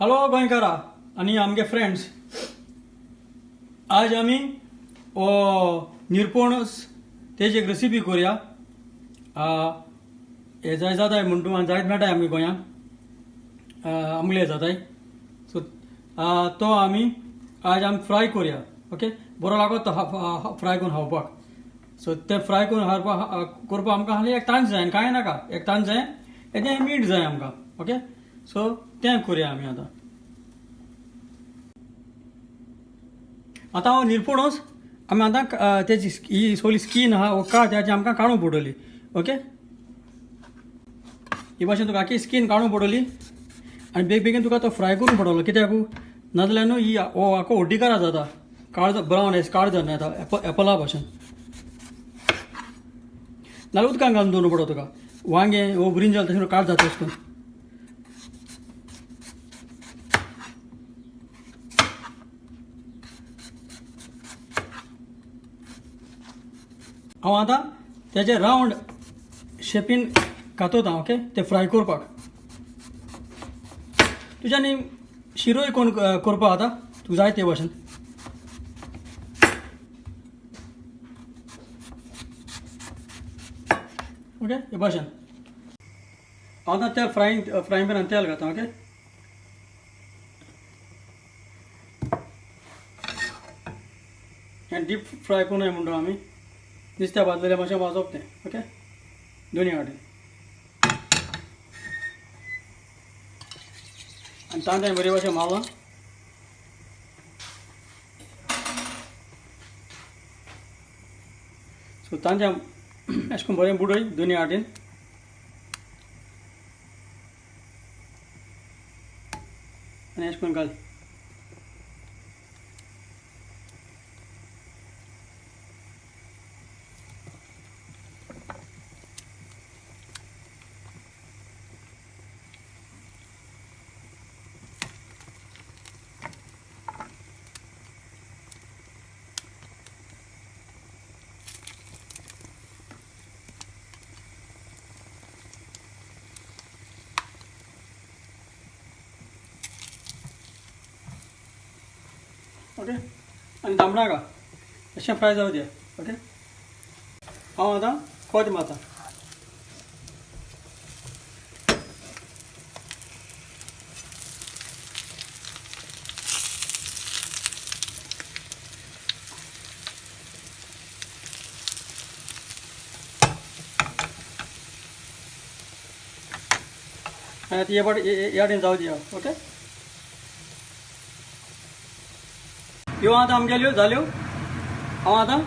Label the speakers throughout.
Speaker 1: Hello गोंयकारा आणि आमगे friends, आज आमी निरपोणस तेजी एक रेसिपी करूया. हे जाय जाताय म्हणून जायत मेळटाय आमगे गोंयांत आमले जाताय. सो तो आमी फ्राय करूया. ओके, बरो लागत तो फ्राय करून खावपाक. सो ते फ्राय करून करपाक आमकां खाली एक तांच जाय, कांय नाका, एक तांच जाय, तेजें मीठ जाय आमकां. ओके, सो तें करूया आमी आतां. हो निरपोणस आमी आतां तेजी ही सगळी स्कीन आहा वो त्याची आमकां काडूंक पडटली. ओके, ही भाशेन तुका आख्खी स्कीन काडूंक पडटली आनी बेगीन तुका तो फ्राय करूंक पडटलो. कित्याक नाजाल्यार न्हू ही आख्खो हड्डीकारा जाता, काळ ब्रावन एस काळ जावन येता एपला भाशेन. नाल्यार उदकान घालून दवरूंक पडटलो तुका. वांगे वो ब्रिंजल तशें काळ जाता तशें करून. हांव आतां तेजे रावंड शेपीन कातोता. ओके, ते फ्राय करपाक. तुज्यानी शिरोय कोण करपाक आतां तुका जाय ते भाशेन. ओके, हे भाशेन हांव आतां तेल फ्रायींग पॅनान तेल घालता. ओके, हें डीप फ्राय करूं म्हणटा आमी नुस्त्या भाजलेल्या भाशेन वाजोवप तें. ओके, दोनी वाटेन. आनी तांदळां बरे भाशेन मारला. सो तांदळां अशें करून बरें बुडय दोनी वाटेन. आनी अशें करून घाल. ओके, आनी तांबडा घाल, अशें फ्राय जावं दिया. ओके, हांव आतां खोत मारता. आनी आतां ह्या वाटेन जावं दिया. ओके, ह्यो आतां आमगेल्यो जाल्यो. हांव आतां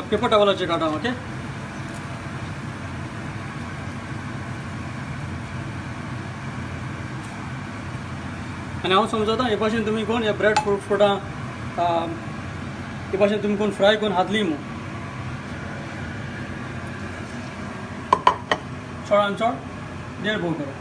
Speaker 1: पेपर टॉवलाचेर काडटा. ओके, आनी हांव समजता हे भाशेन तुमी कोण हे ब्रेड फ्रुटां हे भाशेन तुमी कोण फ्राय करून खातली म्हूण. चडान चड 1.5 भोव करो.